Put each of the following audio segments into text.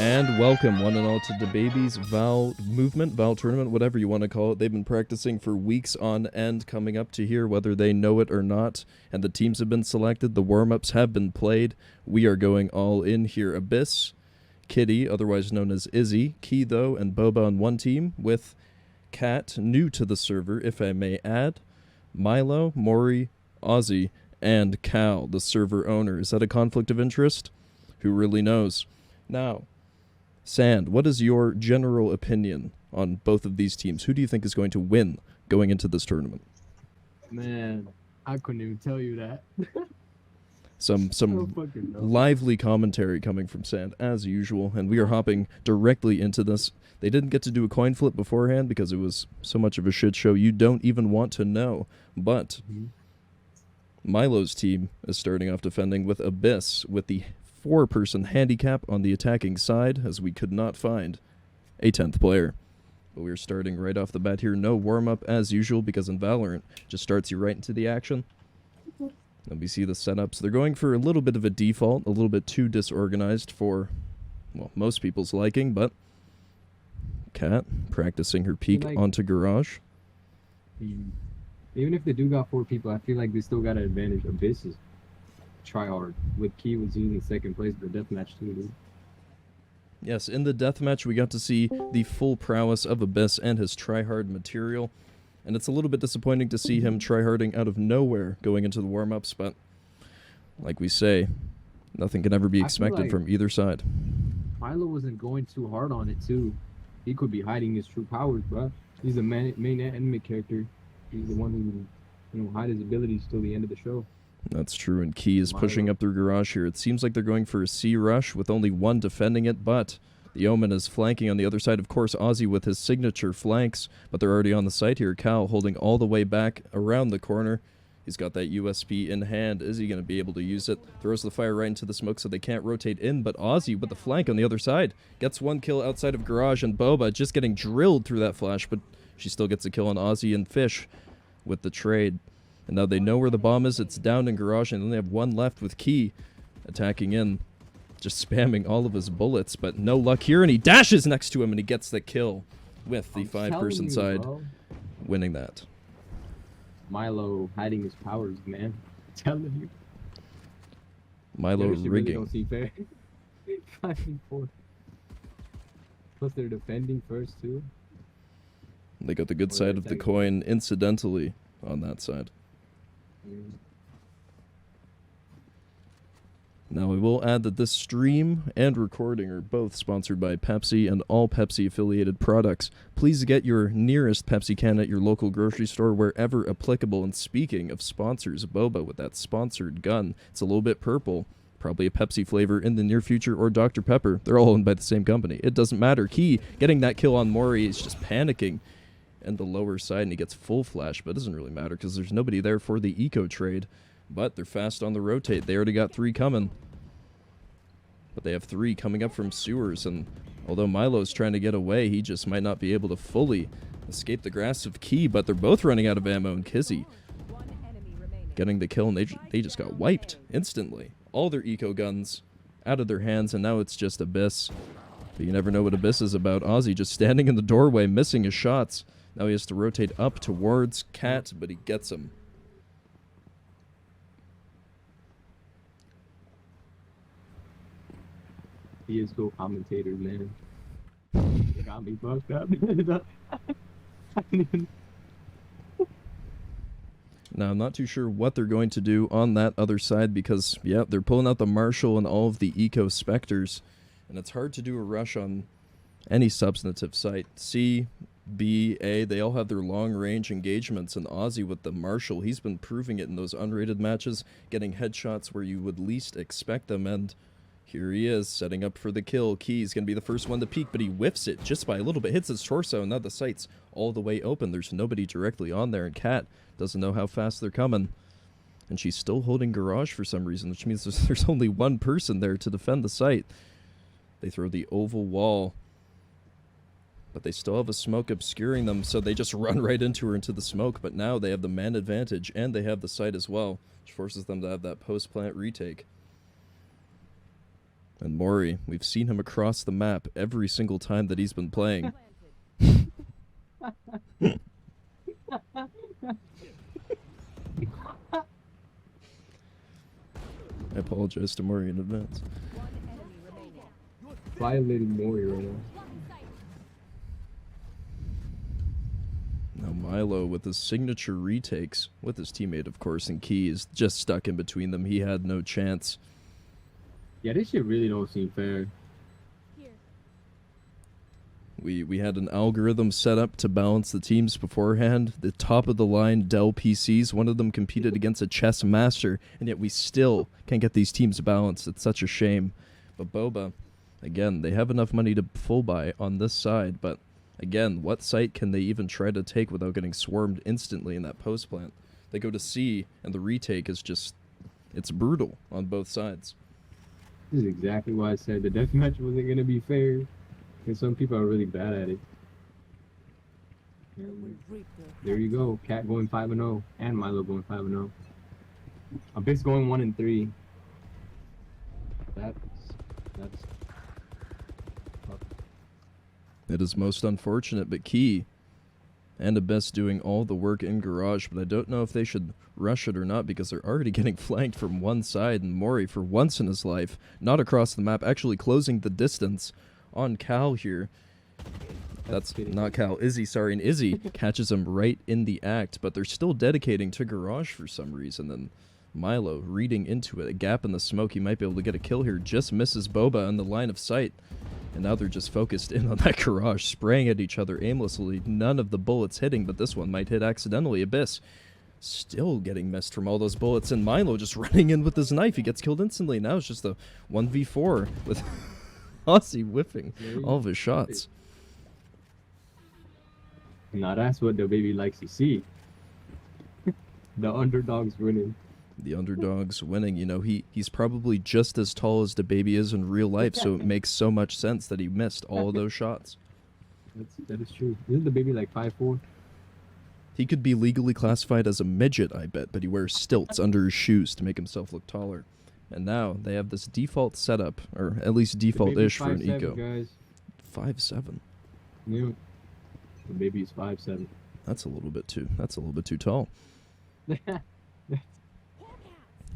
And welcome, one and all, to DaBaby's Val-Movement, Val-Tournament, whatever you want to call it. They've been practicing for weeks on end, coming up to here, whether they know it or not. And the teams have been selected. The warm-ups have been played. We are going all in here. Abyss, Kitty, otherwise known as Izzy, Key, though, and Boba on one team, with Cat, new to the server, if I may add, Milo, Maury, Ozzy, and Cal, the server owner. Is that a conflict of interest? Who really knows? Now, Sand, what is your general opinion on both of these teams? Who do you think is going to win going into this tournament? Man, I couldn't even tell you that. Some lively commentary coming from Sand, as usual, and we are hopping directly into this. They didn't get to do a coin flip beforehand because it was so much of a shit show you don't even want to know. But Milo's team is starting off defending with Abyss, with the 4-person handicap on the attacking side, as we could not find a 10th player. But we're starting right off the bat here. No warm-up as usual, because in Valorant, just starts you right into the action. And we see the setups. They're going for a little bit of a default, a little bit too disorganized for, well, most people's liking, but Kat practicing her peek onto Garage. Even if they do got 4 people, I feel like they still got an advantage. Abyss is try hard. With Key was using second place for the deathmatch too, dude. Yes, in the deathmatch we got to see the full prowess of Abyss and his try-hard material. And it's a little bit disappointing to see him try-harding out of nowhere going into the warm-ups, but like we say, nothing can ever be expected from either side. Milo wasn't going too hard on it too. He could be hiding his true powers, bro. He's the main enemy character. He's the one who, hide his abilities till the end of the show. That's true, and Key is pushing up through Garage here. It seems like they're going for a C rush with only one defending it, but the Omen is flanking on the other side. Of course, Ozzy with his signature flanks, but they're already on the site here. Cal holding all the way back around the corner. He's got that USP in hand. Is he going to be able to use it? Throws the fire right into the smoke so they can't rotate in, but Ozzy with the flank on the other side gets one kill outside of Garage, and Boba just getting drilled through that flash, but she still gets a kill on Ozzy and Fish with the trade. And now they know where the bomb is. It's down in Garage, and then they have one left with Key attacking in, just spamming all of his bullets, but no luck here, and he dashes next to him, and he gets the kill with the 5-person side, winning that. Milo hiding his powers, man. I'm telling you. Milo rigging. Really don't see fair. 5-4. Plus they're defending first, too. They got the good side of the coin, incidentally, on that side. Now, we will add that this stream and recording are both sponsored by Pepsi and all Pepsi-affiliated products. Please get your nearest Pepsi can at your local grocery store wherever applicable. And speaking of sponsors, Boba with that sponsored gun. It's a little bit purple. Probably a Pepsi flavor in the near future, or Dr. Pepper. They're all owned by the same company. It doesn't matter. Key getting that kill on Maury is just panicking. And the lower side, and he gets full flash, but it doesn't really matter because there's nobody there for the eco trade. But they're fast on the rotate. They already got 3 coming. But they have 3 coming up from sewers, and although Milo's trying to get away, he just might not be able to fully escape the grasp of Key, but they're both running out of ammo, and Kizzy getting the kill, and they just got wiped instantly. All their eco guns out of their hands, and now it's just Abyss. But you never know what Abyss is about. Ozzy just standing in the doorway, missing his shots. Now he has to rotate up towards Cat, but he gets him. He is cool commentator, man. They got me fucked up. Now, I'm not too sure what they're going to do on that other side because, yeah, they're pulling out the Marshall and all of the Eco Spectres, and it's hard to do a rush on any substantive site. C, B, A, they all have their long-range engagements, and Ozzy with the Marshall, he's been proving it in those unrated matches, getting headshots where you would least expect them, and here he is, setting up for the kill. Key's going to be the first one to peek, but he whiffs it just by a little bit, hits his torso, and now the site's all the way open. There's nobody directly on there, and Kat doesn't know how fast they're coming. And she's still holding Garage for some reason, which means there's only one person there to defend the site. They throw the oval wall, but they still have a smoke obscuring them, so they just run right into her into the smoke. But now they have the man advantage, and they have the site as well, which forces them to have that post-plant retake. And Mori, we've seen him across the map every single time that he's been playing. I apologize to Mori in advance. Violating Mori right now. Now Milo with his signature retakes, with his teammate of course, and Key is just stuck in between them. He had no chance. Yeah, this shit really don't seem fair. We had an algorithm set up to balance the teams beforehand. The top of the line Dell PCs, one of them competed against a chess master, and yet we still can't get these teams balanced. It's such a shame. But Boba, again, they have enough money to full buy on this side, but again, what site can they even try to take without getting swarmed instantly in that post plant? They go to C, and the retake is just, it's brutal on both sides. This is exactly why I said the deathmatch wasn't going to be fair. Because some people are really bad at it. There you go. Cat going 5-0. And Milo going 5-0. Abyss going 1-3. That's tough. It is most unfortunate, but Key and Abyss doing all the work in Garage, but I don't know if they should rush it or not because they're already getting flanked from one side, and Mori, for once in his life, not across the map, actually closing the distance on Cal here. That's not Cal, Izzy, sorry, and Izzy catches him right in the act, but they're still dedicating to Garage for some reason, and Milo reading into it, a gap in the smoke, he might be able to get a kill here, just misses Boba on the line of sight, and now they're just focused in on that Garage, spraying at each other aimlessly, none of the bullets hitting, but this one might hit accidentally. Abyss still getting missed from all those bullets, and Milo just running in with his knife, he gets killed instantly. Now it's just a 1v4 with Aussie whiffing all of his shots. Now that's what DaBaby likes to see. The underdogs winning. The underdogs winning. You know, he's probably just as tall as DaBaby is in real life, so it makes so much sense that he missed all of those shots. That is true. Isn't DaBaby like 5'4"? He could be legally classified as a midget, I bet, but he wears stilts under his shoes to make himself look taller. And now they have this default setup, or at least default-ish for an eco. Guys. 5'7". Yeah. DaBaby's 5'7". That's a little bit too tall.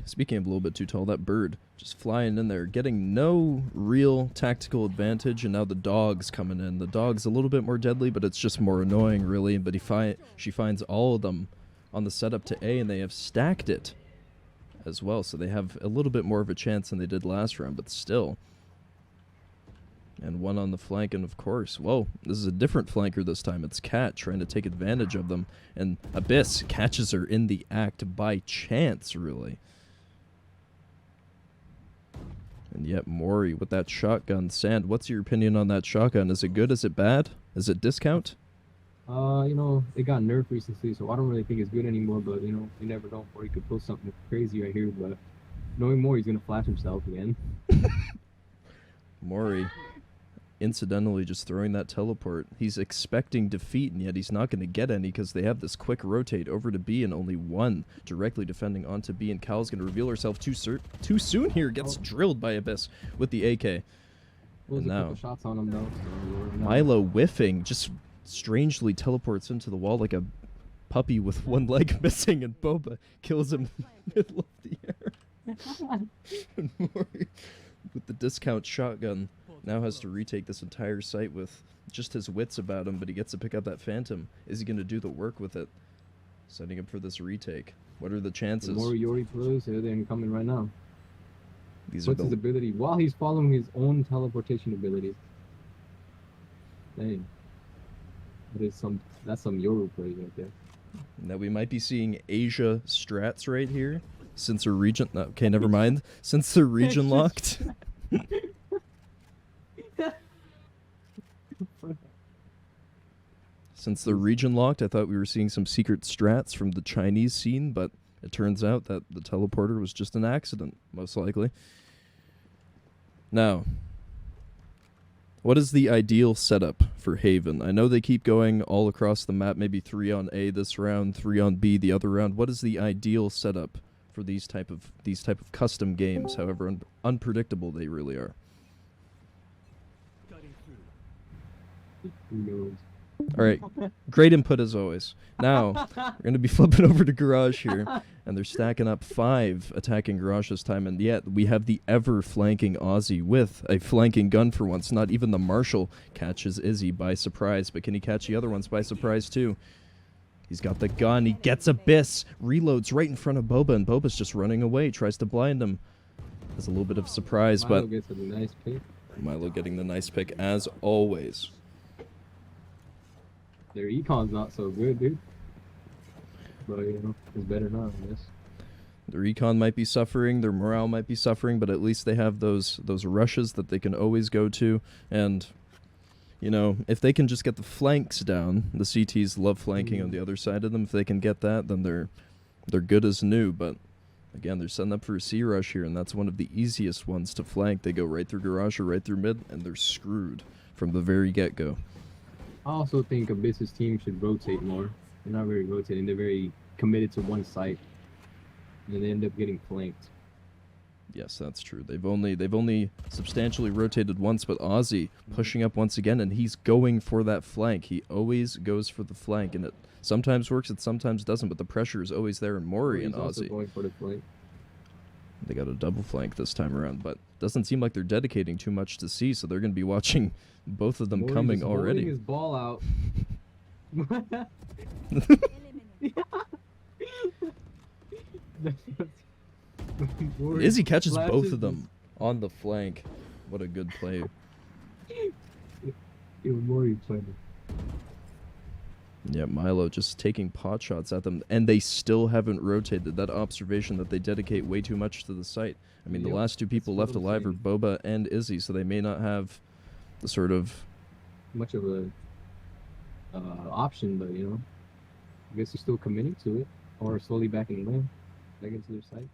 Speaking of a little bit too tall, that bird just flying in there, getting no real tactical advantage, and now the dog's coming in. The dog's a little bit more deadly, but it's just more annoying, really. But she finds all of them on the setup to A, and they have stacked it as well, so they have a little bit more of a chance than they did last round, but still. And one on the flank, and of course, whoa, this is a different flanker this time. It's Cat trying to take advantage of them, and Abyss catches her in the act by chance, really. And yet Mori with that shotgun. Sand, what's your opinion on that shotgun? Is it good? Is it bad? Is it discount? You know, it got nerfed recently, so I don't really think it's good anymore, but, you know, you never know. Or he could pull something crazy right here, but knowing more, he's going to flash himself again. Mori, incidentally, just throwing that teleport. He's expecting defeat, and yet he's not going to get any because they have this quick rotate over to B and only one directly defending onto B, and Cal's going to reveal herself too soon here. Gets drilled by Abyss with the AK. Well, and now, shots on him, though, so Milo whiffing, just strangely teleports into the wall like a puppy with one leg missing, and Boba kills him in the middle of the air. And Mori, with the discount shotgun, now has to retake this entire site with just his wits about him, but he gets to pick up that Phantom. Is he going to do the work with it? Setting up for this retake. What are the chances? More Yori plays, they're incoming right now. What's his ability? While he's following his own teleportation ability. Dang. That's some Yoru plays right there. Now we might be seeing Asia strats right here. Since they're region... No, okay, never mind. Since they're region locked. Since they're region locked, I thought we were seeing some secret strats from the Chinese scene, but it turns out that the teleporter was just an accident, most likely. Now, what is the ideal setup for Haven? I know they keep going all across the map, maybe 3 on A this round, 3 on B the other round. What is the ideal setup for these type of custom games, however unpredictable they really are? Who knows? All right, great input as always. Now, we're going to be flipping over to Garage here, and they're stacking up 5 attacking Garage this time, and yet we have the ever-flanking Aussie with a flanking gun for once. Not even the Marshal catches Izzy by surprise, but can he catch the other ones by surprise too? He's got the gun, he gets Abyss, reloads right in front of Boba, and Boba's just running away, tries to blind him. There's a little bit of surprise, Milo but gets a nice pick. Milo getting the nice pick as always. Their econ's not so good, dude. But, you know, it's better now, I guess. Their econ might be suffering, their morale might be suffering, but at least they have those rushes that they can always go to. And, you know, if they can just get the flanks down, the CTs love flanking on the other side of them. If they can get that, then they're good as new. But again, they're setting up for a C rush here, and that's one of the easiest ones to flank. They go right through Garage or right through mid, and they're screwed from the very get-go. I also think Abyss's team should rotate more. They're not very rotating. They're very committed to one site, and they end up getting flanked. Yes, that's true. They've only substantially rotated once, but Aussie pushing up once again, and he's going for that flank. He always goes for the flank, and it sometimes works, it sometimes doesn't, but the pressure is always there in Mori and He's also Aussie. going for the flank. They got a double flank this time around, but doesn't seem like they're dedicating too much to C, so they're going to be watching both of them Mori coming just holding already. his ball out. Mori Izzy catches both flashes of them on the flank. What a good play. It was Mori playing. Yeah, Milo just taking pot shots at them, and they still haven't rotated. That observation that they dedicate way too much to the site. I mean, the Yep, last 2 people that's left what I'm alive are saying. Boba and Izzy, so they may not have the sort of... Much of a option, but you know, I guess they're still committing to it, or slowly backing away, back into their sites.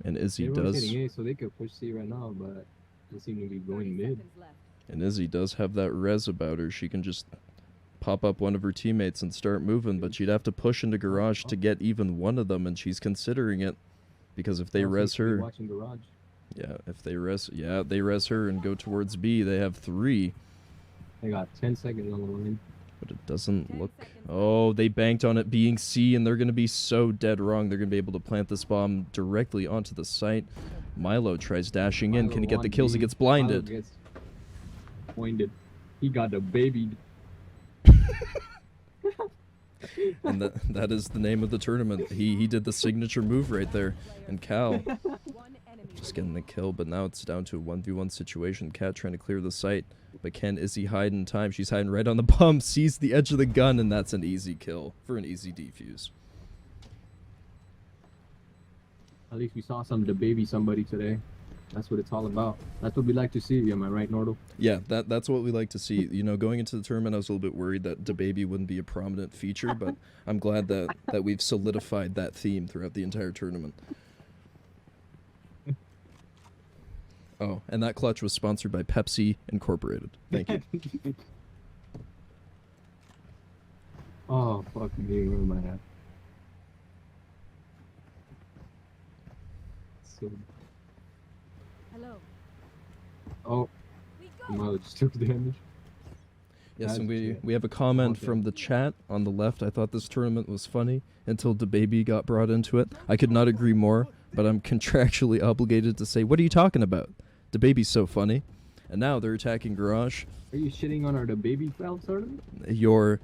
And Izzy They're does... rotating A, so they could push C right now, but they seem to be going mid. And Izzy does have that res about her. She can just pop up one of her teammates and start moving, but she'd have to push into Garage to get even one of them, and she's considering it. Because if they Also, res should be her... watching Garage. Yeah, if they res... Yeah, they res her and go towards B, they have 3. They got 10 seconds on the line. But it doesn't look... Oh, they banked on it being C, and they're going to be so dead wrong. They're going to be able to plant this bomb directly onto the site. Milo tries dashing in. Can he get the kills? He gets blinded. Milo gets pointed. He got the baby. And that is the name of the tournament. He did the signature move right there. And Cal just getting the kill, but now it's down to a 1v1 situation. Cat trying to clear the site. But Ken, is he hiding time? She's hiding right on the bomb, sees the edge of the gun, and that's an easy kill for an easy defuse. At least we saw some DaBaby somebody today. That's what it's all about. That's what we like to see. Am I right, Nordal? Yeah, that's what we like to see. You know, going into the tournament, I was a little bit worried that DaBaby wouldn't be a prominent feature, but I'm glad that we've solidified that theme throughout the entire tournament. Oh, and that clutch was sponsored by Pepsi Incorporated. Thank you. Oh, fuck me. Where am I at? So, Hello. oh, Milo just took damage. Yes, That's and it. we have a comment Okay. from the chat on the left. I thought this tournament was funny until DaBaby got brought into it. I could not agree more, but I'm contractually obligated to say, what are you talking about? DaBaby's so funny. And now they're attacking Garage. Are you shitting on our DaBaby Val tournament? Your...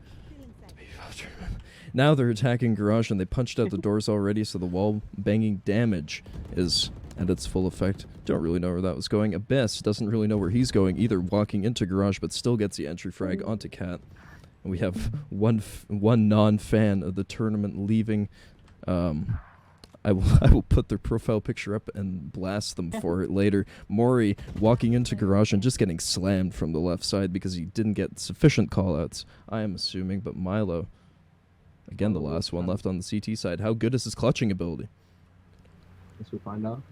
Now they're attacking Garage, and they punched out the doors already, so the wall banging damage is at its full effect. Don't really know where that was going. Abyss doesn't really know where he's going either, walking into Garage, but still gets the entry frag onto Cat. And we have one non-fan of the tournament leaving. I will put their profile picture up and blast them for it later. Mori walking into Garage and just getting slammed from the left side because he didn't get sufficient callouts, I am assuming, but Milo... Again, the last one left on the CT side. How good is his clutching ability? Guess we'll find out.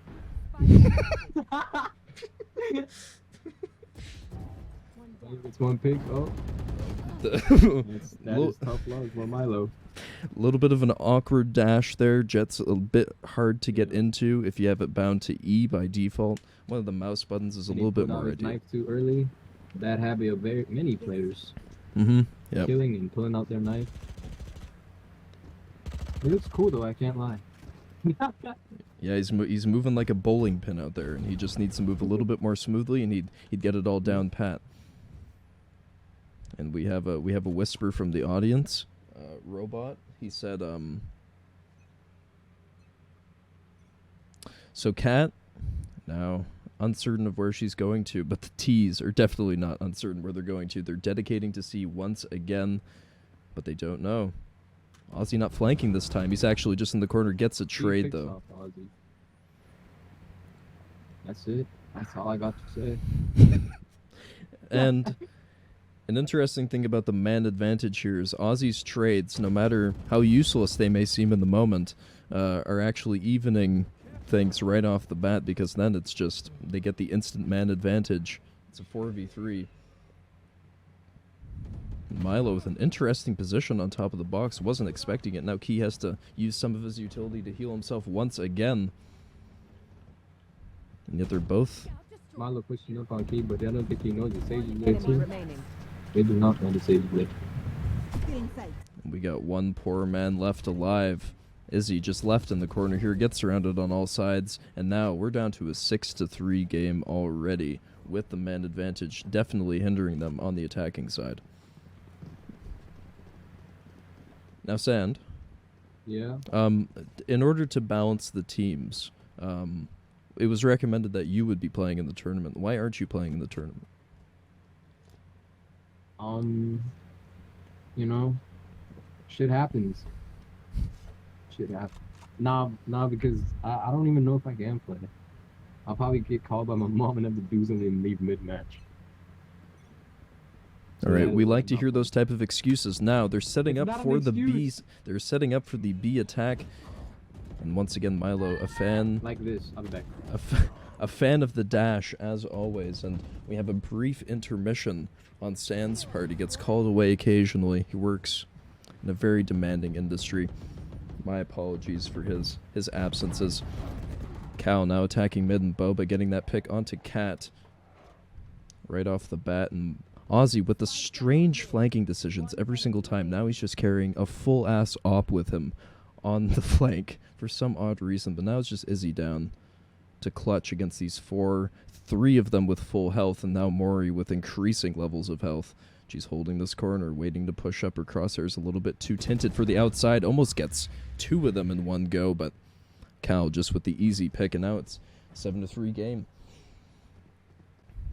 It's one pick. Oh, that is tough love for Milo. A little bit of an awkward dash there. Jet's a bit hard to get into if you have it bound to E by default. One of the mouse buttons is a Did he little bit put out more his ideal. knife too early. that habit of very many players Mm-hmm. Yep. killing and pulling out their knife. It looks cool though, I can't lie. Yeah, he's moving like a bowling pin out there, and he just needs to move a little bit more smoothly, and he'd get it all down pat. And we have a whisper from the audience. Robot, he said, so Kat, now uncertain of where she's going to, but the T's are definitely not uncertain where they're going to. They're dedicating to C once again, but they don't know. Ozzy not flanking this time. He's actually just in the corner, gets a trade though. Off Ozzy. That's it. That's all I got to say. And an interesting thing about the man advantage here is Ozzy's trades, no matter how useless they may seem in the moment, are actually evening things right off the bat, because then it's just, they get the instant man advantage. It's a 4v3. Milo with an interesting position on top of the box. Wasn't expecting it. Now Key has to use some of his utility to heal himself once again. And yet they're both... Milo pushing up on Key, but I don't think he knows the Sage is there too. They do not know the Sage is there. We got one poor man left alive. Izzy just left in the corner here, gets surrounded on all sides, and now we're down to a 6-3 game already, with the man advantage definitely hindering them on the attacking side. Now, Sand. Yeah. In order to balance the teams, it was recommended that you would be playing in the tournament. Why aren't you playing in the tournament? You know, shit happens. Shit happens. Nah, because I don't even know if I can play. I'll probably get called by my mom and have to do something and leave mid-match. All right, Yeah, we like to not hear those type of excuses. Now they're setting It's up not for an the excuse. B's. They're setting up for the B attack, and once again, Milo, a fan, Like this, I'll be back. a fan of the dash as always. And we have a brief intermission on Sand's part. He gets called away occasionally. He works in a very demanding industry. My apologies for his absences. Cal now attacking mid, and Boba getting that pick onto Cat right off the bat, and Ozzy with the strange flanking decisions every single time. Now he's just carrying a full-ass op with him on the flank for some odd reason, but now it's just Izzy down to clutch against these three of them with full health, and now Mori with increasing levels of health. She's holding this corner, waiting to push up. Her crosshairs a little bit too tinted for the outside. Almost gets two of them in one go, but Cal just with the easy pick, and now it's 7-3 game.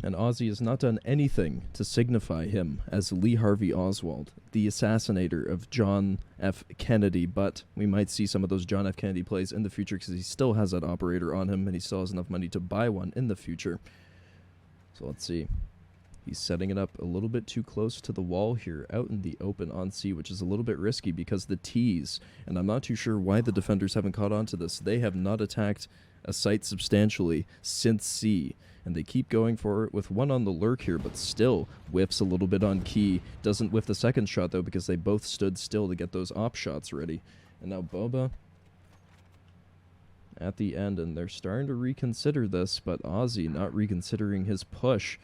And Ozzy has not done anything to signify him as Lee Harvey Oswald, the assassinator of John F. Kennedy, but we might see some of those John F. Kennedy plays in the future because he still has that operator on him, and he still has enough money to buy one in the future. So let's see. He's setting it up a little bit too close to the wall here, out in the open on C, which is a little bit risky because the T's, and I'm not too sure why the defenders haven't caught on to this, they have not attacked a site substantially since C, and they keep going for it with one on the lurk here, but still whiffs a little bit on Key. Doesn't whiff the second shot, though, because they both stood still to get those op shots ready. And now Boba at the end, and they're starting to reconsider this, but Ozzy not reconsidering his push.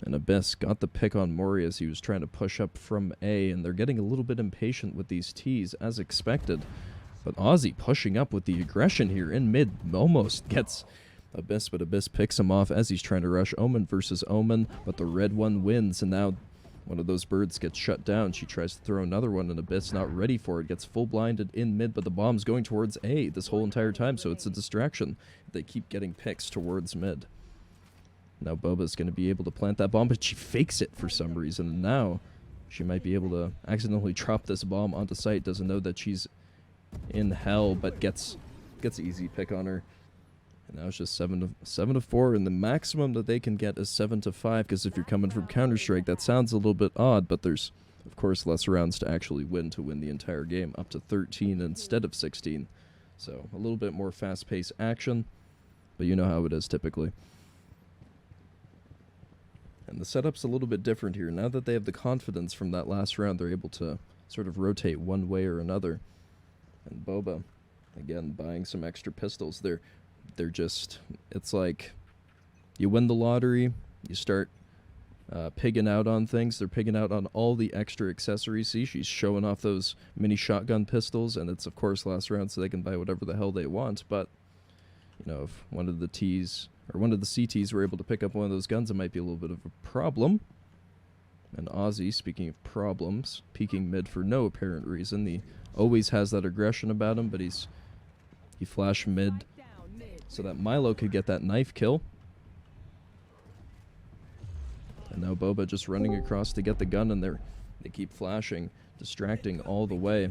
And Abyss got the pick on Mori as he was trying to push up from A, and they're getting a little bit impatient with these T's, as expected. But Ozzy pushing up with the aggression here in mid, almost gets Abyss, but Abyss picks him off as he's trying to rush Omen versus Omen, but the red one wins, and now one of those birds gets shut down. She tries to throw another one, and Abyss not ready for it, gets full blinded in mid, but the bomb's going towards A this whole entire time, so it's a distraction. They keep getting picks towards mid. Now Boba's going to be able to plant that bomb, but she fakes it for some reason. And now she might be able to accidentally drop this bomb onto site. Doesn't know that she's in hell, but gets easy pick on her. And now it's just 7-4, and the maximum that they can get is 7-5. Because if you're coming from Counter-Strike, that sounds a little bit odd, but there's of course less rounds to actually win the entire game, up to 13 instead of 16. So a little bit more fast-paced action, but you know how it is typically. And the setup's a little bit different here. Now that they have the confidence from that last round, they're able to sort of rotate one way or another. And Boba, again, buying some extra pistols. They're just, it's like you win the lottery, you start pigging out on things. They're pigging out on all the extra accessories. See, she's showing off those mini shotgun pistols, and it's, of course, last round, so they can buy whatever the hell they want. But, you know, if one of the Ts, or one of the CTs were able to pick up one of those guns, it might be a little bit of a problem. And Ozzy, speaking of problems, peeking mid for no apparent reason. He always has that aggression about him, but he flashed mid so that Milo could get that knife kill. And now Boba just running across to get the gun, and they keep flashing, distracting all the way.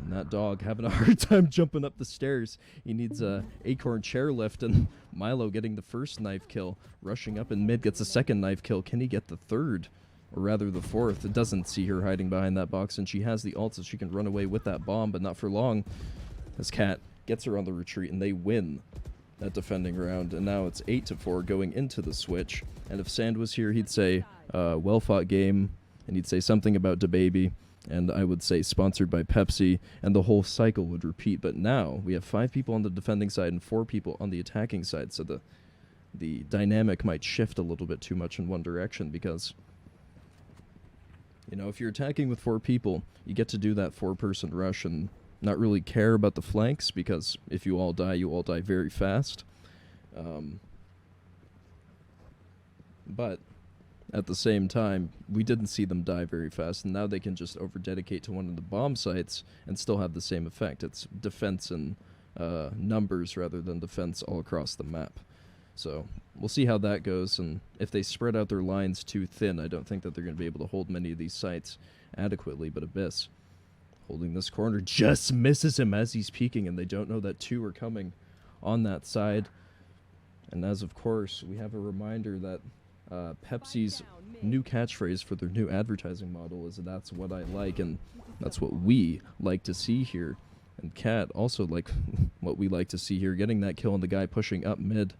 And that dog having a hard time jumping up the stairs. He needs a acorn chairlift, and Milo getting the first knife kill. Rushing up in mid, gets a second knife kill. Can he get the third? Or rather the fourth. It doesn't see her hiding behind that box, and she has the ult so she can run away with that bomb, but not for long. This cat gets her on the retreat, and they win that defending round. And now it's 8-4 going into the switch. And if Sand was here, he'd say, well-fought game, and he'd say something about DaBaby. And I would say sponsored by Pepsi, and the whole cycle would repeat. But now we have 5 people on the defending side and 4 people on the attacking side, so the dynamic might shift a little bit too much in one direction, because, you know, if you're attacking with 4 people, you get to do that 4-person rush and not really care about the flanks, because if you all die very fast. But at the same time, we didn't see them die very fast, and now they can just over-dedicate to one of the bomb sites and still have the same effect. It's defense in numbers rather than defense all across the map. So we'll see how that goes, and if they spread out their lines too thin, I don't think that they're going to be able to hold many of these sites adequately. But Abyss, holding this corner, just misses him as he's peeking, and they don't know that 2 are coming on that side. And as, of course, we have a reminder that Pepsi's new catchphrase for their new advertising model is "That's what I like," and that's what we like to see here. And Cat also like what we like to see here, getting that kill on the guy pushing up mid.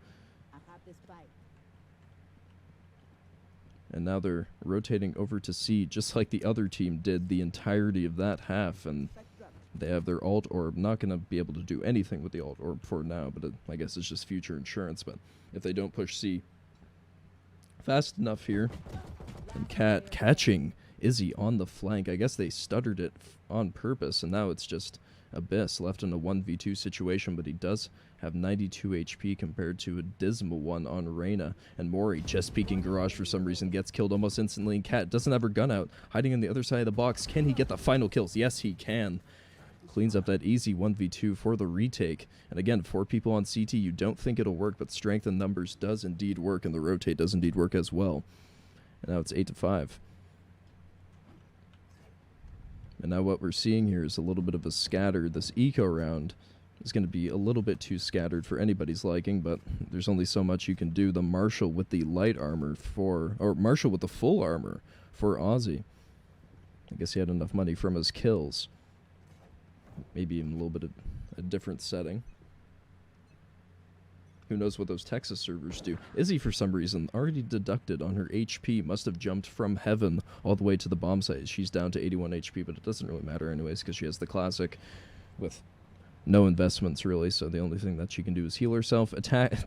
And now they're rotating over to C, just like the other team did the entirety of that half, and they have their alt orb. Not going to be able to do anything with the alt orb for now, but I guess it's just future insurance. But if they don't push C fast enough here, and Cat catching Izzy on the flank. I guess they stuttered it on purpose, and now it's just Abyss left in a 1v2 situation, but he does have 92 HP compared to a dismal one on Reyna. And Mori, just peeking garage for some reason, gets killed almost instantly, and Cat doesn't have her gun out, hiding on the other side of the box. Can he get the final kills? Yes, he can. Cleans up that easy 1v2 for the retake. And again, 4 people on CT, you don't think it'll work, but strength and numbers does indeed work, and the rotate does indeed work as well. And now it's 8-5. And now what we're seeing here is a little bit of a scatter. This eco round is going to be a little bit too scattered for anybody's liking, but there's only so much you can do. The Marshal with the light armor or Marshal with the full armor for Ozzy. I guess he had enough money from his kills. Maybe even a little bit of a different setting. Who knows what those Texas servers do. Izzy, for some reason, already deducted on her HP, must have jumped from heaven all the way to the bomb site. She's down to 81 HP, but it doesn't really matter anyways, because she has the classic with no investments, really, so the only thing that she can do is heal herself.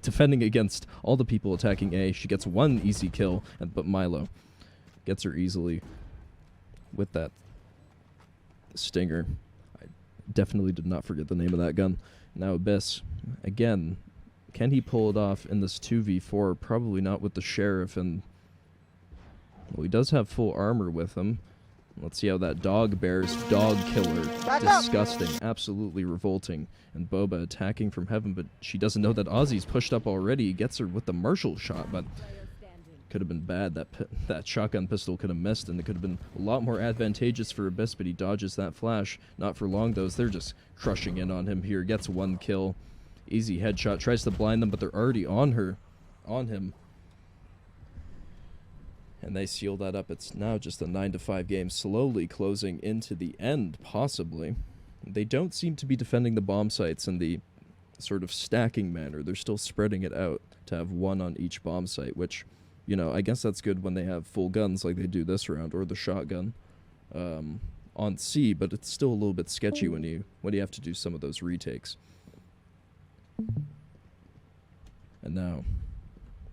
Defending against all the people attacking A. She gets 1 easy kill, but Milo gets her easily with that stinger. I definitely did not forget the name of that gun. Now Abyss, again, can he pull it off in this 2v4? Probably not with the Sheriff, and well, he does have full armor with him. Let's see how that dog bears. Dog killer. Disgusting. Absolutely revolting. And Boba attacking from heaven, but she doesn't know that Ozzy's pushed up already. He gets her with the Marshal shot, but could have been bad. That shotgun pistol could have missed, and it could have been a lot more advantageous for Abyss, but he dodges that flash. Not for long, though. They're just crushing in on him here. Gets 1 kill. Easy headshot. Tries to blind them, but they're already on him. And they seal that up. It's now just a 9-5 game, slowly closing into the end, possibly. They don't seem to be defending the bomb sites in the sort of stacking manner. They're still spreading it out to have 1 on each bomb site, which, you know, I guess that's good when they have full guns like they do this round, or the shotgun on C, but it's still a little bit sketchy when you have to do some of those retakes. And now,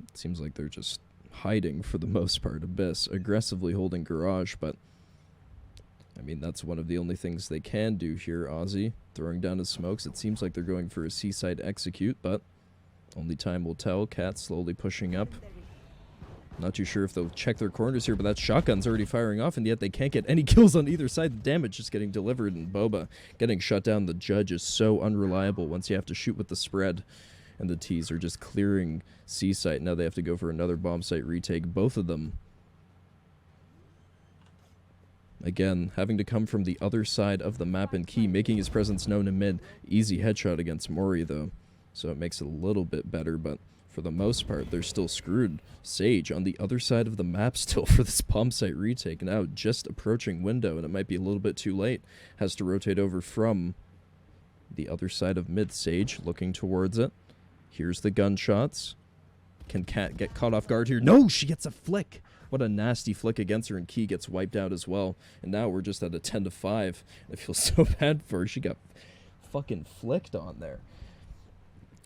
it seems like they're just hiding for the most part. Abyss aggressively holding garage, but I mean, that's one of the only things they can do here. Ozzy throwing down his smokes. It seems like they're going for a seaside execute, but only time will tell. Cat slowly pushing up. Not too sure if they'll check their corners here, but that shotgun's already firing off, and yet they can't get any kills on either side. The damage just getting delivered, and Boba getting shut down. The Judge is so unreliable once you have to shoot with the spread, and the T's are just clearing C site. Now they have to go for another bomb site retake, both of them. Again, having to come from the other side of the map, and Key making his presence known in mid. Easy headshot against Mori, though, so it makes it a little bit better, but for the most part, they're still screwed. Sage on the other side of the map still for this bomb site retake. Now just approaching window, and it might be a little bit too late. Has to rotate over from the other side of mid. Sage looking towards it. Here's the gunshots. Can Cat get caught off guard here? No, she gets a flick. What a nasty flick against her, and Key gets wiped out as well. And now we're just at a 10-5. I feel so bad for her. She got fucking flicked on there.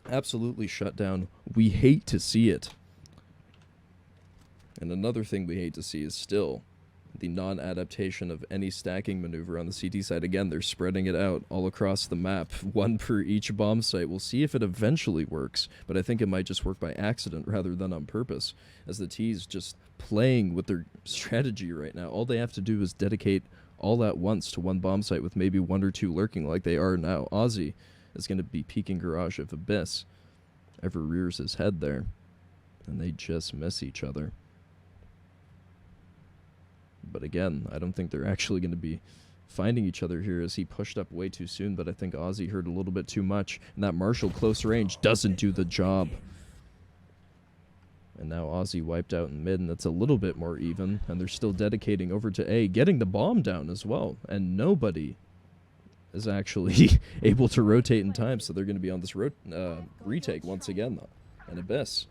Absolutely shut down. We hate to see it. And another thing we hate to see is still the non-adaptation of any stacking maneuver on the CT side. Again, they're spreading it out all across the map, one per each bomb site. We'll see if it eventually works, but I think it might just work by accident rather than on purpose, as the T's just playing with their strategy right now. All they have to do is dedicate all at once to one bomb site with maybe one or two lurking like they are now. Ozzy is going to be peeking garage if Abyss ever rears his head there, and they just miss each other. But again, I don't think they're actually going to be finding each other here, as he pushed up way too soon, but I think Ozzy heard a little bit too much, and that Marshall close range doesn't do the job. And now Ozzy wiped out in mid, and it's a little bit more even, and they're still dedicating over to A, getting the bomb down as well, and nobody is actually able to rotate in time, so they're going to be on this retake once again, though. And Abyss,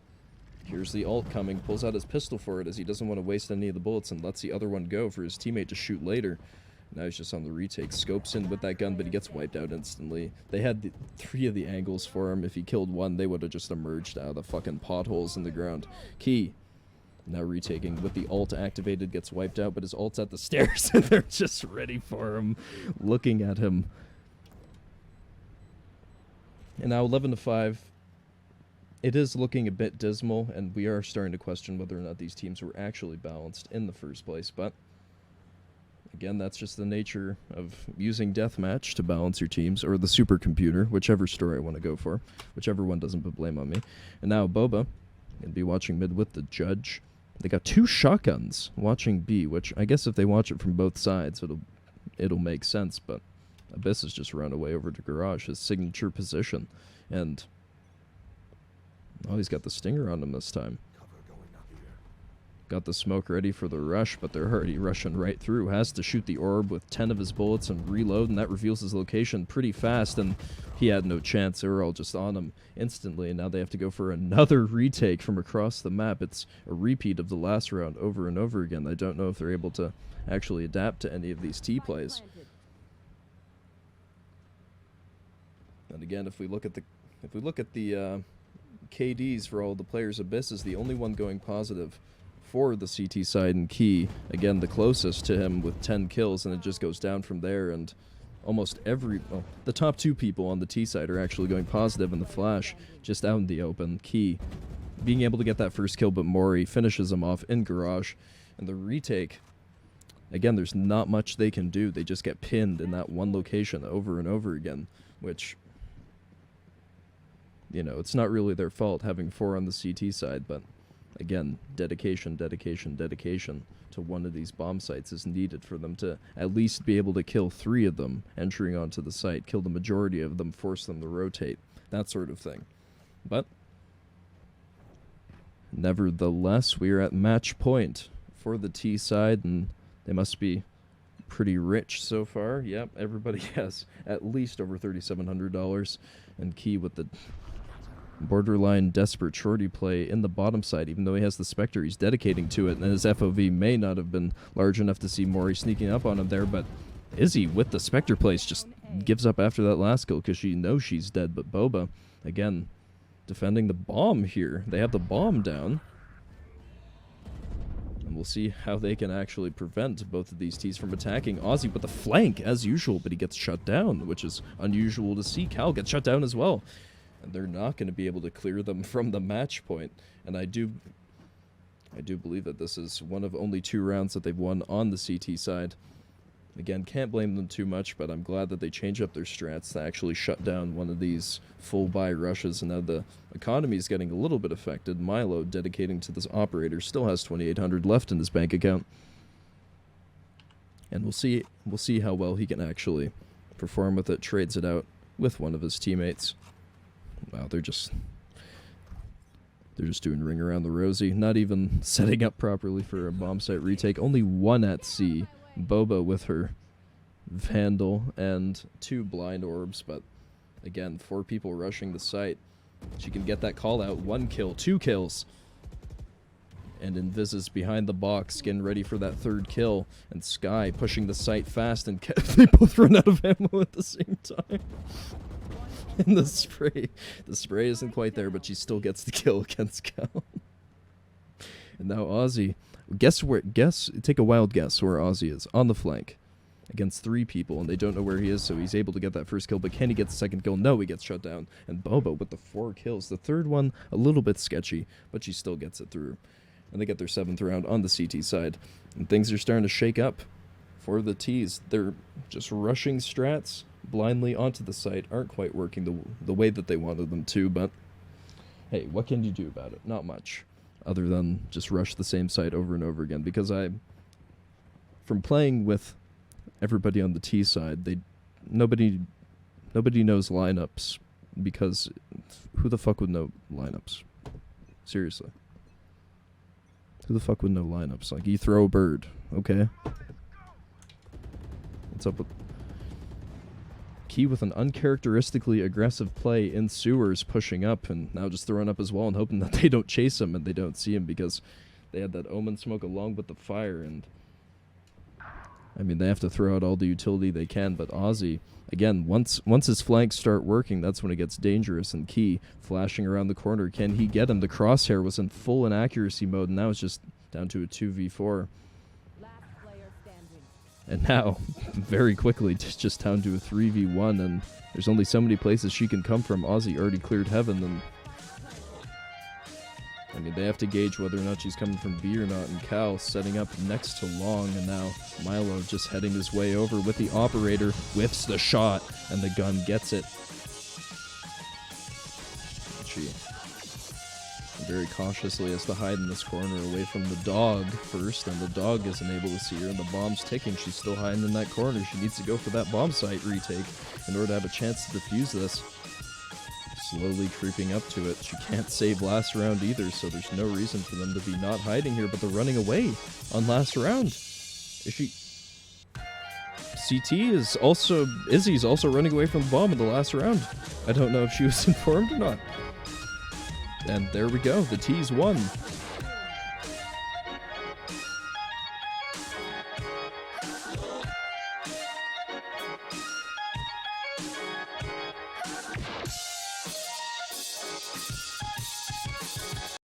here's the ult coming, pulls out his pistol for it, as he doesn't want to waste any of the bullets, and lets the other one go for his teammate to shoot later. Now he's just on the retake, scopes in with that gun, but he gets wiped out instantly. They had three of the angles for him. If he killed one, they would have just emerged out of the fucking potholes in the ground. Key, now retaking with the ult activated, gets wiped out, but his ult's at the stairs, and they're just ready for him, looking at him. And now 11-5. It is looking a bit dismal, and we are starting to question whether or not these teams were actually balanced in the first place, but again, that's just the nature of using deathmatch to balance your teams, or the supercomputer, whichever story I want to go for, whichever one doesn't put blame on me. And now Boba going to be watching mid with the Judge. They got two shotguns watching B, which I guess if they watch it from both sides, it'll make sense, but Abyss has just run away over to garage, his signature position, and oh, he's got the stinger on him this time. Got the smoke ready for the rush, but they're already rushing right through. Has to shoot the orb with 10 of his bullets and reload, and that reveals his location pretty fast, and he had no chance. They were all just on him instantly, and now they have to go for another retake from across the map. It's a repeat of the last round over and over again. I don't know if they're able to actually adapt to any of these T plays. And again, if we look at the KDs for all the players, Abyss is the only one going positive for the CT side, and Key, again, the closest to him with 10 kills, and it just goes down from there, and almost the top two people on the T side are actually going positive in the flash, just out in the open. Key being able to get that first kill, but Mori finishes him off in garage, and the retake, again, there's not much they can do. They just get pinned in that one location over and over again, which, you know, it's not really their fault having 4 on the CT side, but again, dedication to one of these bomb sites is needed for them to at least be able to kill 3 of them entering onto the site, kill the majority of them, force them to rotate, that sort of thing. But nevertheless, we are at match point for the T side, and they must be pretty rich so far. Yep, everybody has at least over $3,700, and Key with the borderline desperate shorty play in the bottom side. Even though he has the Spectre, he's dedicating to it, and his FOV may not have been large enough to see Mori sneaking up on him there, but Izzy with the Spectre place just gives up after that last kill because she knows she's dead. But Boba, again, defending the bomb here. They have the bomb down. And we'll see how they can actually prevent both of these T's from attacking. Ozzy with the flank, as usual, but he gets shut down, which is unusual to see. Cal gets shut down as well. And they're not going to be able to clear them from the match point. And I do believe that this is one of only 2 rounds that they've won on the CT side. Again, can't blame them too much, but I'm glad that they changed up their strats to actually shut down one of these full buy rushes, and now the economy is getting a little bit affected. Milo, dedicating to this operator, still has 2,800 left in his bank account. And we'll see how well he can actually perform with it. Trades it out with one of his teammates. Wow, they're just doing ring around the rosy, not even setting up properly for a bomb site retake. Only 1 at C. Boba with her Vandal and 2 blind orbs, but again, 4 people rushing the site. She can get that call out. 1 kill, 2 kills. And Invis is behind the box, getting ready for that 3rd kill. And Sky pushing the site fast, and they both run out of ammo at the same time. And the spray isn't quite there, but she still gets the kill against Cal. And now Ozzy. Take a wild guess where Ozzy is. On the flank. Against 3 people, and they don't know where he is, so he's able to get that first kill, but can he get the second kill? No, he gets shut down. And Boba with the 4 kills. The 3rd one, a little bit sketchy, but she still gets it through. And they get their 7th round on the CT side. And things are starting to shake up for the T's. They're just rushing strats blindly onto the site. Aren't quite working the way that they wanted them to, but hey, what can you do about it? Not much. Other than just rush the same site over and over again. Because from playing with everybody on the T side, nobody knows lineups, because who the fuck would know lineups? Seriously. Who the fuck would know lineups? Like, you throw a bird, okay? What's up with Key with an uncharacteristically aggressive play in sewers, pushing up, and now just throwing up as well and hoping that they don't chase him and they don't see him, because they had that omen smoke along with the fire. And I mean, they have to throw out all the utility they can, but Ozzy, again, once his flanks start working, that's when it gets dangerous. And Key flashing around the corner, can he get him? The crosshair was in full inaccuracy mode, and now it's just down to a 2v4. And now, very quickly, just down to a 3v1, and there's only so many places she can come from. Ozzy already cleared heaven, and I mean, they have to gauge whether or not she's coming from B or not, and Cal setting up next to Long, and now Milo just heading his way over with the operator, whiffs the shot, and the gun gets it. She very cautiously has to hide in this corner away from the dog first, and the dog isn't able to see her, and the bomb's ticking. She's still hiding in that corner. She needs to go for that bomb site retake in order to have a chance to defuse this. Slowly creeping up to it. She can't save last round either, so there's no reason for them to be not hiding here, but they're running away on last round. Is she... Izzy's also running away from the bomb in the last round. I don't know if she was informed or not. And there we go, the T's won.